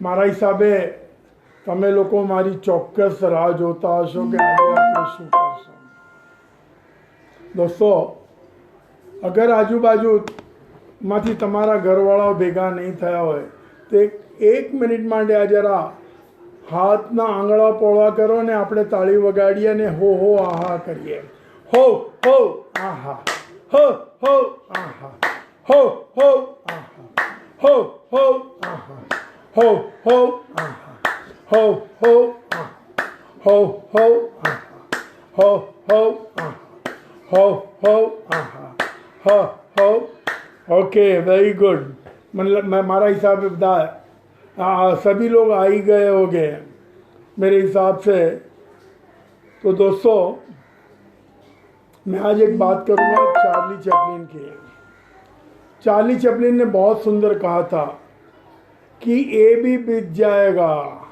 મારા હિસાબે તમે લોકો મારી ચોક્કસ રાહ જોતા હશો કે આજે આપણે શું કરશું. દોસ્તો, અગર આજુબાજુમાંથી તમારા ઘરવાળાઓ ભેગા નહીં થયા હોય તો એક મિનિટ માટે આ જરા હાથના આંગળા પોળા કરો ને આપણે તાળી વગાડીએ ને હો હો આહા કરીએ. હો હો આહા, હો હો આહા, હો હો આહા, હો હો આહા, હો હો આહા, હો હો આહા, હો હો આહા, હો હો આહા, हो आहा, हो हो. Okay, very good. मतलब मैं हमारा हिसाब से बता सभी लोग आ ही गए होंगे मेरे हिसाब से. तो दोस्तों, मैं आज एक बात करूँगा चार्ली चैपलिन की. चार्ली चैपलिन ने बहुत सुंदर कहा था कि ये भी बीत जाएगा,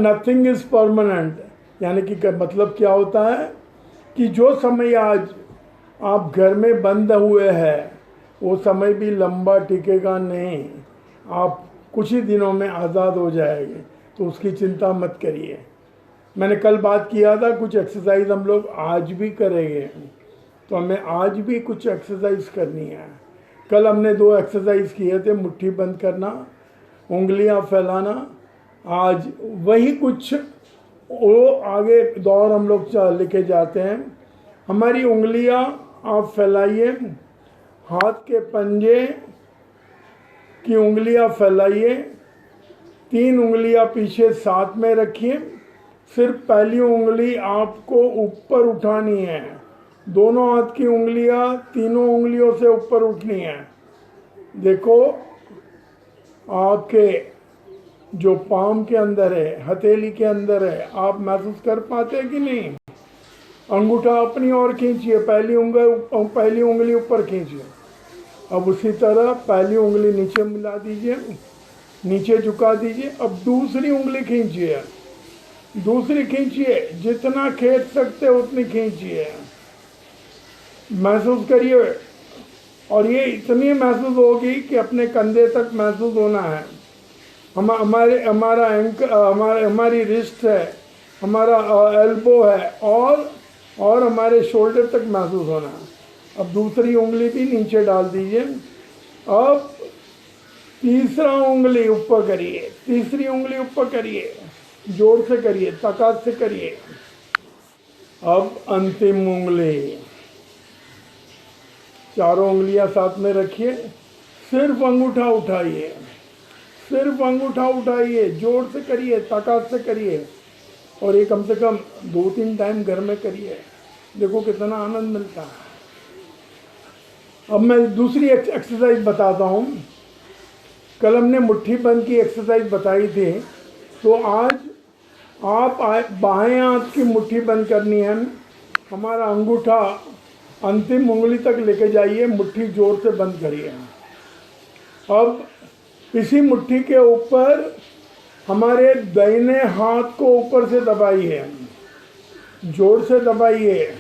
नथिंग इज़ परमानेंट. यानी कि मतलब क्या होता है कि जो समय आज आप घर में बंद हुए हैं वो समय भी लंबा टिकेगा नहीं. आप कुछ ही दिनों में आज़ाद हो जाएंगे, तो उसकी चिंता मत करिए. मैंने कल बात किया था कुछ एक्सरसाइज हम लोग आज भी करेंगे, तो हमें आज भी कुछ एक्सरसाइज करनी है. कल हमने 2 एक्सरसाइज किए थे, मुट्ठी बंद करना, उंगलियां फैलाना. आज वही कुछ वो आगे दौर हम लोग लेके जाते हैं. हमारी उंगलियां आप फैलाइए, हाथ के पंजे की उंगलियां फैलाइए, 3 उंगलियां पीछे साथ में रखिए. सिर्फ पहली उंगली आपको ऊपर उठानी है. दोनों हाथ की उंगलियां तीनों उंगलियों से ऊपर उठनी है. देखो, आपके जो पाम के अंदर है, हथेली के अंदर है, आप महसूस कर पाते हैं कि नहीं? अंगूठा अपनी ओर खींचिए, पहली उंगली ऊपर खींचिए. अब उसी तरह पहली उंगली नीचे मिला दीजिए, नीचे झुका दीजिए. अब दूसरी उंगली खींचिए, दूसरी खींचिए, जितना खींच सकते उतनी खींचिए. महसूस करिए, और ये इतनी महसूस होगी कि अपने कंधे तक महसूस होना है. हमारी रिस्ट है, हमारा एल्बो है, और हमारे शोल्डर तक महसूस होना है. अब दूसरी उंगली भी नीचे डाल दीजिए. अब तीसरा उंगली ऊपर करिए, तीसरी उंगली ऊपर करिए, जोर से करिए, ताकत से करिए. अब अंतिम उंगली, चारों उंगलियां साथ में रखिए. सिर्फ अंगूठा उठाइए, सिर्फ अंगूठा उठाइए, जोर से करिए, ताकत से करिए. और ये कम से कम 2-3 टाइम घर में करिए. देखो कितना आनंद मिलता है. अब मैं दूसरी एक्सरसाइज बताता हूँ. कल हमने मुट्ठी बंद की एक्सरसाइज बताई थी, तो आज आप बाएं हाथ की मुट्ठी बंद करनी है. हमारा अंगूठा अंतिम उंगली तक लेके जाइए, मुट्ठी जोर से बंद करिए. अब इसी मुट्ठी के ऊपर हमारे दाहिने हाथ को ऊपर से दबाइए, जोर से दबाइए.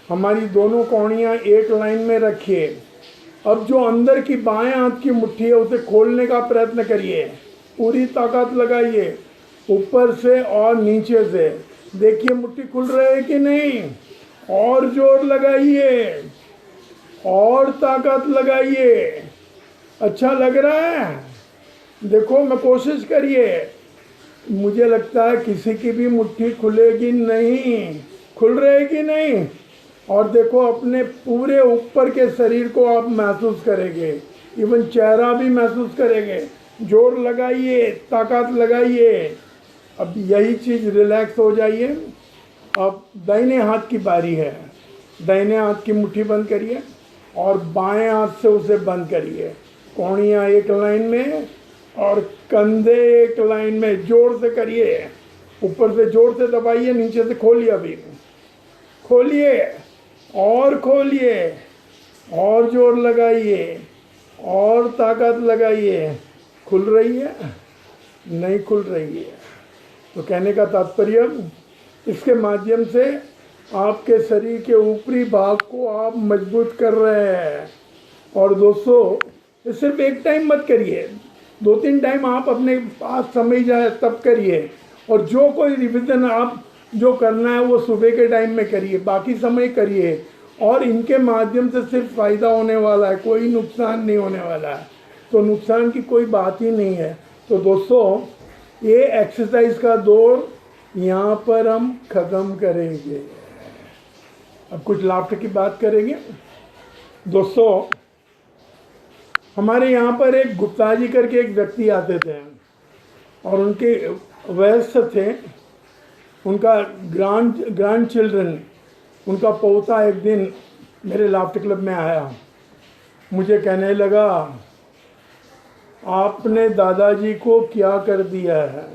हमारी दोनों कौड़ियाँ एक लाइन में रखिए. अब जो अंदर की बाएं हाथ की मुट्ठी है उसे खोलने का प्रयत्न करिए. पूरी ताकत लगाइए, ऊपर से और नीचे से. देखिए मुट्ठी खुल रही है कि नहीं. और जोर लगाइए, और ताकत लगाइए. अच्छा लग रहा है? देखो, मैं कोशिश करिए. मुझे लगता है किसी की भी मुट्ठी खुलेगी नहीं. खुल रहेगी नहीं. और देखो, अपने पूरे ऊपर के शरीर को आप महसूस करेंगे, इवन चेहरा भी महसूस करेंगे. जोर लगाइए, ताकत लगाइए. अब यही चीज़, रिलैक्स हो जाइए. अब दाहिने हाथ की बारी है. दाहिने हाथ की मुट्ठी बंद करिए और बाएं हाथ से उसे बंद करिए. कौड़ियाँ एक लाइन में और कंधे एक लाइन में. जोर से करिए, ऊपर से जोर से दबाइए, नीचे से खोलिए. अभी खोलिए और खोलिए, और जोर लगाइए, और ताकत लगाइए. खुल रही है? नहीं खुल रही है. तो कहने का तात्पर्य, इसके माध्यम से आपके शरीर के ऊपरी भाग को आप मजबूत कर रहे हैं. और दोस्तों, सिर्फ एक टाइम मत करिए, 2-3 टाइम आप अपने पास समय जाए तब करिए, और जो कोई रिविज़न आप जो करना है वो सुबह के टाइम में करिए, बाकी समय करिए, और इनके माध्यम से सिर्फ फ़ायदा होने वाला है, कोई नुकसान नहीं होने वाला है। तो नुकसान की कोई बात ही नहीं है। तो दोस्तों, ये एक्सरसाइज का दौर यहाँ पर हम ख़त्म करेंगे। अब कुछ लाफ्टर की बात करेंगे। दोस्तों, हमारे यहाँ पर एक गुप्ता जी करके एक व्यक्ति आते थे, और उनके वयस्क थे, उनका ग्रैंड चिल्ड्रन, उनका पोता एक दिन मेरे लाफ्टर क्लब में आया, मुझे कहने लगा, आपने दादाजी को क्या कर दिया है।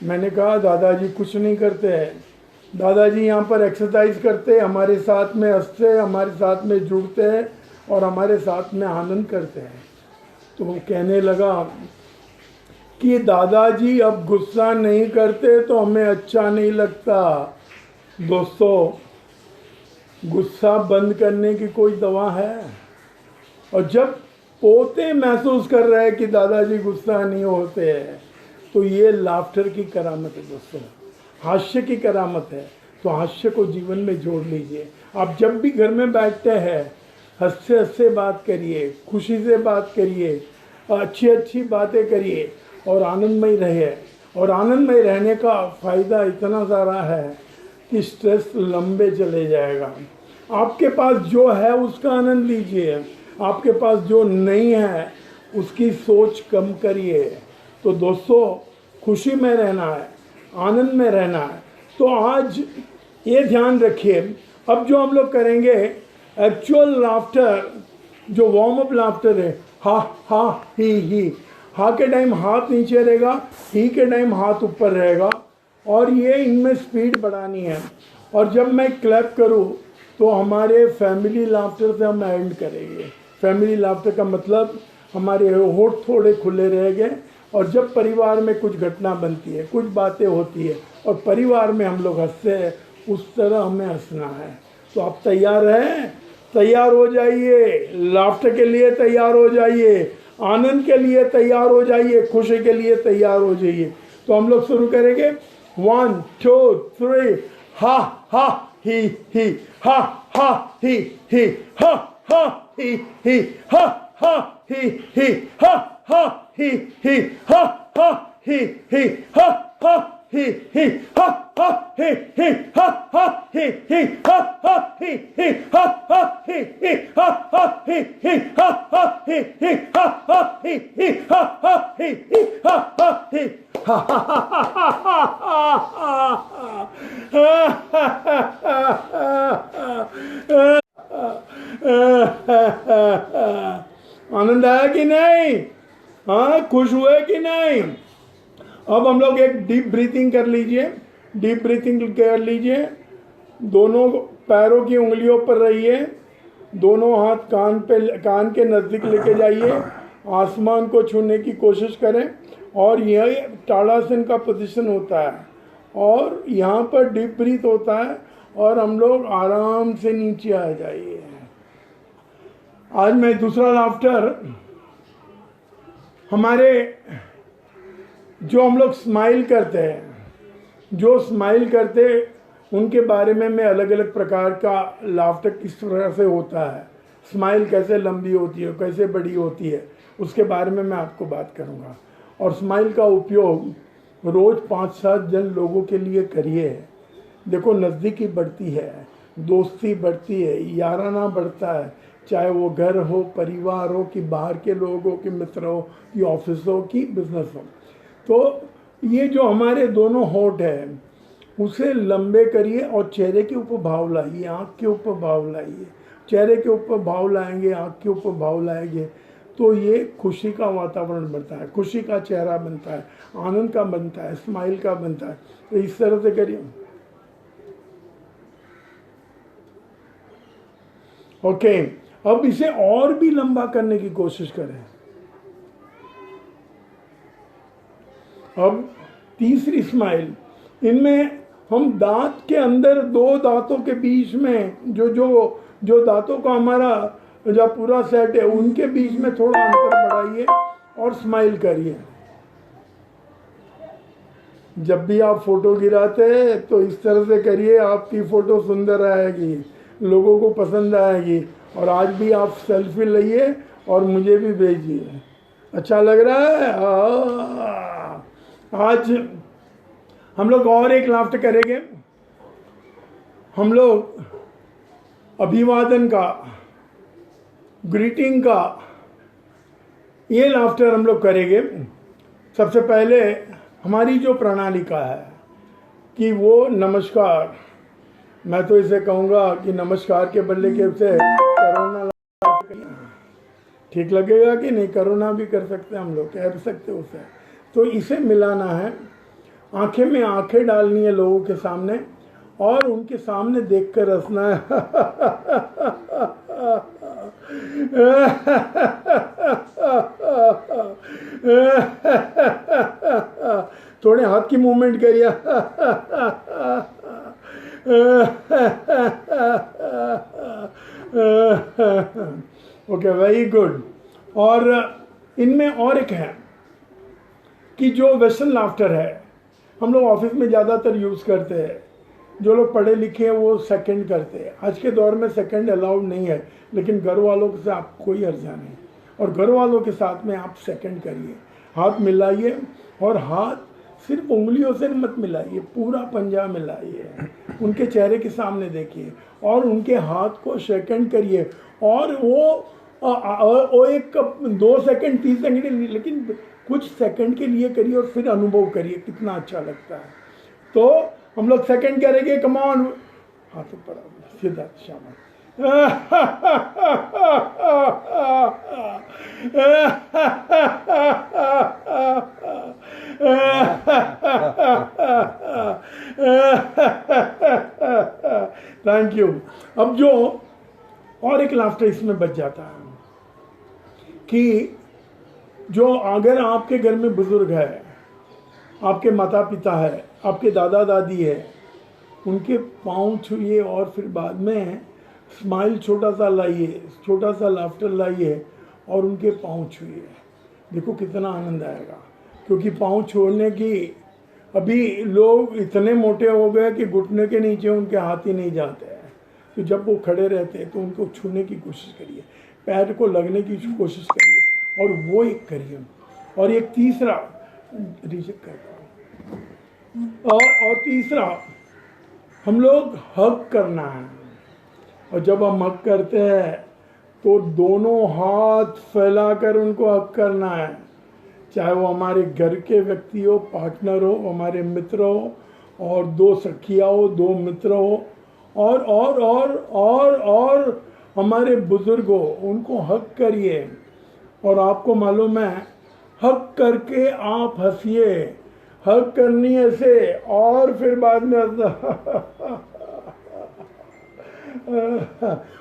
मैंने कहा, दादाजी कुछ नहीं करते हैं, दादाजी यहाँ पर एक्सरसाइज करते, हमारे साथ में हंसते, हमारे साथ में जुड़ते हैं और हमारे साथ में आनंद करते हैं। तो वो कहने लगा कि दादाजी अब गुस्सा नहीं करते तो हमें अच्छा नहीं लगता। दोस्तों, गुस्सा बंद करने की कोई दवा है? और जब पोते महसूस कर रहे हैं कि दादाजी गुस्सा नहीं होते हैं, तो ये लाफ्टर की करामत है दोस्तों, हास्य की करामत है। तो हास्य को जीवन में जोड़ लीजिए। आप जब भी घर में बैठते हैं, हंसते हंसते बात करिए, खुशी से बात करिए, अच्छी अच्छी बातें करिए और आनंदमय रहिए। और आनंदमय रहने का फ़ायदा इतना सारा है कि स्ट्रेस लंबे चले जाएगा। आपके पास जो है उसका आनंद लीजिए, आपके पास जो नहीं है उसकी सोच कम करिए। तो दोस्तों, खुशी में रहना है, आनंद में रहना है। तो आज ये ध्यान रखिए, अब जो हम लोग करेंगे एक्चुअल लाफ्टर, जो वार्म अप लाफ्टर है, हा हा ही, हा के टाइम हाथ नीचे रहेगा, ही के टाइम हाथ ऊपर रहेगा, और ये इनमें स्पीड बढ़ानी है। और जब मैं क्लैप करूँ तो हमारे फैमिली लाफ्टर से हम एंड करेंगे। फैमिली लाफ्टर का मतलब हमारे होठ थोड़े खुले रहेंगे, और जब परिवार में कुछ घटना बनती है, कुछ बातें होती है और परिवार में हम लोग हंसते हैं, उस तरह हमें हंसना है। तो आप तैयार हैं? तैयार हो जाइए, लाफ्टर के लिए तैयार हो जाइए, आनंद के लिए तैयार हो जाइए, खुशी के लिए तैयार हो जाइए। तो हम लोग शुरू करेंगे, 1 2 3, हा हा ही, हा हा ही, हा हा ही, हा हा ही, हा हा ही, हा हा ही, हा हा ही, हा हा ही, हा हा ही, हा हा ही, हा हा ही, हा हा ही, हा हा ही, हा हा ही, हा हा ही, हा हा ही, हा हा आनंद आया कि नहीं? हाँ, खुश हुए कि नहीं? अब हम लोग एक डीप ब्रीथिंग कर लीजिए, डीप ब्रीथिंग कर लीजिए। दोनों पैरों की उंगलियों पर रहिए, दोनों हाथ कान के नज़दीक लेके जाइए, आसमान को छूने की कोशिश करें। और यह ताड़ासन का पोजीशन होता है, और यहाँ पर डीप ब्रीथ होता है, और हम लोग आराम से नीचे आ जाइए। आज मैं दूसरा लाफ्टर, हमारे जो हम लोग स्माइल करते हैं, जो स्माइल करते उनके बारे में मैं अलग अलग प्रकार का लाफ्टर किस तरह से होता है, स्माइल कैसे लंबी होती है, कैसे बड़ी होती है, उसके बारे में मैं आपको बात करूँगा। और स्माइल का उपयोग रोज़ 5-7 जन लोगों के लिए करिए। देखो, नज़दीकी बढ़ती है, दोस्ती बढ़ती है, याराना बढ़ता है, चाहे वो घर हो, परिवार हो, कि बाहर के लोग हो, कि मित्र हो, कि ऑफिस हो, कि बिजनेस हो। तो ये जो हमारे दोनों होठ है उसे लंबे करिए और चेहरे के ऊपर भाव लाइए, आँख के ऊपर भाव लाइए। चेहरे के ऊपर भाव लाएंगे, आँख के ऊपर भाव लाएंगे, तो ये खुशी का वातावरण बनता है, खुशी का चेहरा बनता है, आनंद का बनता है, स्माइल का बनता है। तो इस तरह से करिए। ओके, अब इसे और भी लंबा करने की कोशिश करें। अब तीसरी स्माइल, इनमें हम दांत के अंदर, 2 दांतों के बीच में जो दांतों का हमारा जो पूरा सेट है, उनके बीच में थोड़ा अंतर बढ़ाइए और स्माइल करिए। जब भी आप फोटो गिराते हैं तो इस तरह से करिए, आपकी फ़ोटो सुंदर आएगी, लोगों को पसंद आएगी। और आज भी आप सेल्फी लइए और मुझे भी भेजिए। अच्छा लग रहा है? आज हम लोग और एक लाफ्ट करेंगे। हम लोग अभिवादन का, ग्रीटिंग का, ये लाफ्टर हम लोग करेंगे। सबसे पहले हमारी जो प्रणालिका है कि वो नमस्कार, मैं तो इसे कहूँगा कि नमस्कार के बदले के से करोना ठीक लगेगा कि नहीं? करोना भी कर सकते हैं हम लोग, कह सकते उसे। तो इसे मिलाना है, आंखें में आंखें डालनी है लोगों के सामने और उनके सामने देखकर हंसना है। थोड़े हाथ की मूवमेंट करिए। Okay, very good. और इनमें और एक है कि जो वेस्टर्न लाफ्टर है, हम लोग ऑफिस में ज़्यादातर यूज़ करते हैं। जो लोग पढ़े लिखे हैं वो सेकंड करते हैं। आज के दौर में सेकंड अलाउड नहीं है, लेकिन घर वालों से आप कोई हर्जा नहीं। और घर वालों के साथ में आप सेकंड करिए, हाथ मिलाइए। और हाथ सिर्फ उंगलियों से मत मिलाइए, पूरा पंजा मिलाइए, उनके चेहरे के सामने देखिए और उनके हाथ को सेकंड करिए। और वो एक 2 सेकंड 3 सेकंड, लेकिन कुछ सेकंड के लिए करिए और फिर अनुभव करिए कितना अच्छा लगता है। तो हम लोग सेकंड करेंगे। कम ऑन, हाथ ऊपर, सीधा शाबाश। Thank you. अब जो और एक लाफ्टर इसमें बच जाता है कि जो अगर आपके घर में बुजुर्ग है, आपके माता पिता है, आपके दादा दादी है, उनके पाँव छूइए और फिर बाद में स्माइल छोटा सा लाइए, छोटा सा लाफ्टर लाइए और उनके पाँव छूइए। देखो कितना आनंद आएगा। क्योंकि पाँव छोड़ने की, अभी लोग इतने मोटे हो गए कि घुटने के नीचे उनके हाथ ही नहीं जाते हैं। तो जब वो खड़े रहते हैं तो उनको छूने की कोशिश करिए, पैर को लगने की कोशिश करिए और वो एक करिए। और एक तीसरा रिजेक्ट करता हूँ। और तीसरा, हम लोग हग करना है। और जब हम हग करते हैं तो दोनों हाथ फैलाकर उनको हग करना है। चाहे वो हमारे घर के व्यक्ति हो, पार्टनर हो, हमारे मित्र हो, और 2 सखिया हो, 2 मित्र हो, और हमारे बुजुर्ग हो, उनको हग करिए। और आपको मालूम है, हग करके आप हंसिए। हग करनी ऐसे और फिर बाद में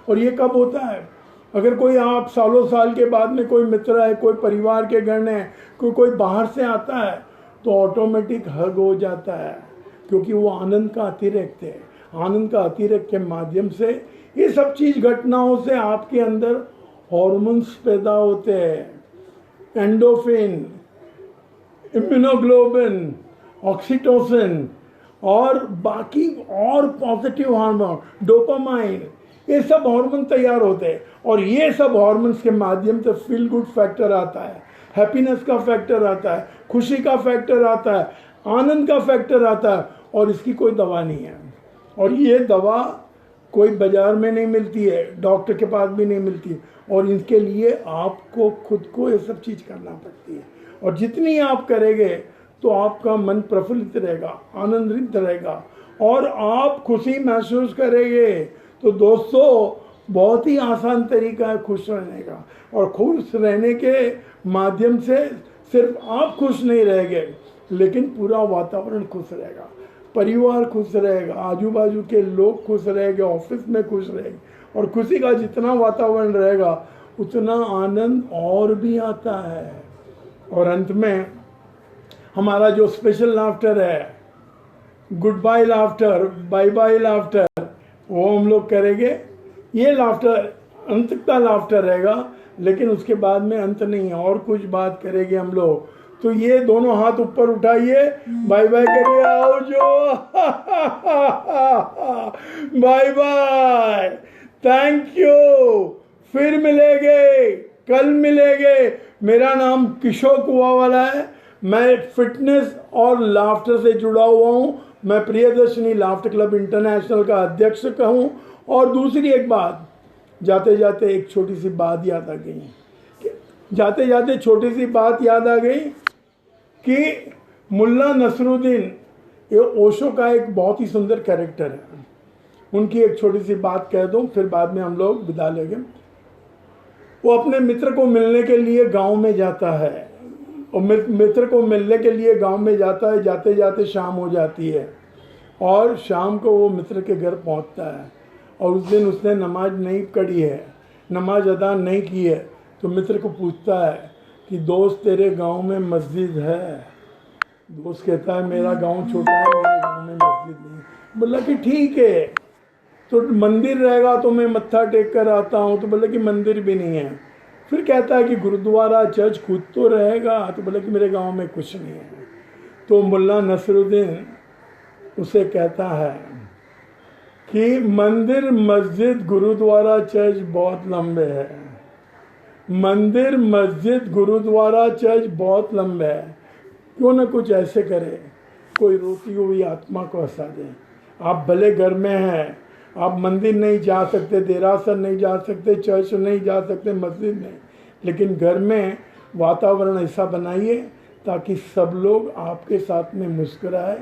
और ये कब होता है? अगर कोई आप सालों साल के बाद में कोई मित्र है, कोई परिवार के गण है, कोई बाहर से आता है तो ऑटोमेटिक हग हो जाता है। क्योंकि वो आनंद का अतिरेक थे। आनंद का अतिरेक के माध्यम से ये सब चीज़ घटनाओं से आपके अंदर हॉर्मोन्स पैदा होते हैं, एंडोफिन, इम्यूनोग्लोबिन, ऑक्सीटोसिन और बाकी और पॉजिटिव हार्मोन, डोपामाइन, ये सब हार्मोन तैयार होते हैं। और ये सब हार्मोन्स के माध्यम से फील गुड फैक्टर आता है, हैप्पीनेस का फैक्टर आता है, खुशी का फैक्टर आता है, आनंद का फैक्टर आता है। और इसकी कोई दवा नहीं है। और ये दवा कोई बाजार में नहीं मिलती है, डॉक्टर के पास भी नहीं मिलती है। और इसके लिए आपको खुद को ये सब चीज़ करना पड़ती है। और जितनी आप करेंगे तो आपका मन प्रफुल्लित रहेगा, आनंदित रहेगा और आप खुशी महसूस करेंगे। तो दोस्तों, बहुत ही आसान तरीका है खुश रहने का। और खुश रहने के माध्यम से सिर्फ आप खुश नहीं रहेंगे, लेकिन पूरा वातावरण खुश रहेगा, परिवार खुश रहेगा, आजू बाजू के लोग खुश रहेंगे, ऑफिस में खुश रहेंगे। और खुशी का जितना वातावरण रहेगा उतना आनंद और भी आता है। और अंत में हमारा जो स्पेशल लाफ्टर है, good bye laughter, bye bye laughter, वो हम लोग करेंगे। ये लाफ्टर अंत का लाफ्टर रहेगा, लेकिन उसके बाद में अंत नहीं है, और कुछ बात करेंगे हम लोग। तो ये दोनों हाथ ऊपर उठाइए, बाय बाय करिए, आओ जो बाय बाय, थैंक यू, फिर मिलेंगे, कल मिलेंगे। मेरा नाम किशोर कुआवाला है, मैं फिटनेस और लाफ्टर से जुड़ा हुआ हूँ। मैं प्रियदर्शनी लाफ्टर क्लब इंटरनेशनल का अध्यक्ष कहूँ। और दूसरी एक बात, जाते जाते एक छोटी सी बात याद आ गई, जाते जाते छोटी सी बात याद आ गई कि मुल्ला नसरुद्दीन, ये ओशो का एक बहुत ही सुंदर कैरेक्टर है, उनकी एक छोटी सी बात कह दूं, फिर बाद में हम लोग विदा लेंगे। वो अपने मित्र को मिलने के लिए गांव में जाता है, और मित्र को मिलने के लिए गांव में जाता है। जाते जाते शाम हो जाती है, और शाम को वो मित्र के घर पहुंचता है, और उस दिन उसने नमाज नहीं पढ़ी है, नमाज अदा नहीं की है। तो मित्र को पूछता है कि दोस्त तेरे गांव में मस्जिद है? दोस्त कहता है मेरा गांव छोटा है, मेरे गांव में मस्जिद नहीं। बोला कि ठीक है, तो मंदिर रहेगा तो मैं मत्था टेक कर आता हूँ। तो बोला कि मंदिर भी नहीं है। फिर कहता है कि गुरुद्वारा चर्च खुद तो रहेगा। तो बोला कि मेरे गांव में कुछ नहीं है। तो मुल्ला नसरुद्दीन उसे कहता है कि मंदिर, मस्जिद, गुरुद्वारा, चर्च बहुत लंबे हैं। मंदिर, मस्जिद, गुरुद्वारा, चर्च बहुत लंबे है। क्यों ना कुछ ऐसे करे, कोई रोती हुई आत्मा को हंसा दे। आप भले घर में हैं, आप मंदिर नहीं जा सकते, देरासर नहीं जा सकते, चर्च नहीं जा सकते, मस्जिद नहीं, लेकिन घर में वातावरण ऐसा बनाइए ताकि सब लोग आपके साथ में मुस्कुराए,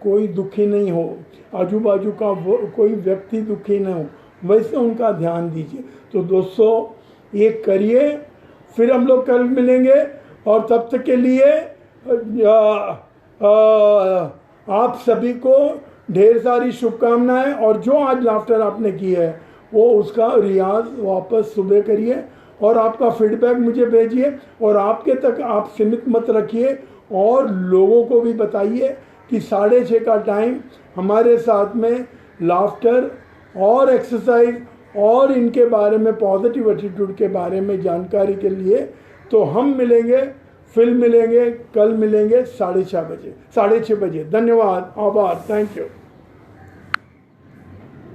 कोई दुखी नहीं हो, आजू बाजू का कोई व्यक्ति दुखी नहीं हो, वैसे उनका ध्यान दीजिए। तो दोस्तों ये करिए, फिर हम लोग कल मिलेंगे, और तब तक के लिए आप सभी को ढेर सारी शुभकामनाएं। और जो आज लाफ्टर आपने की है वो उसका रियाज वापस सुबह करिए, और आपका फीडबैक मुझे भेजिए, और आपके तक आप सीमित मत रखिए, और लोगों को भी बताइए कि 6:30 का टाइम हमारे साथ में लाफ्टर और एक्सरसाइज और इनके बारे में, पॉजिटिव एटीट्यूड के बारे में जानकारी के लिए। तो हम मिलेंगे, फिर मिलेंगे, कल मिलेंगे 6:30 बजे। धन्यवाद, आभार, थैंक यू।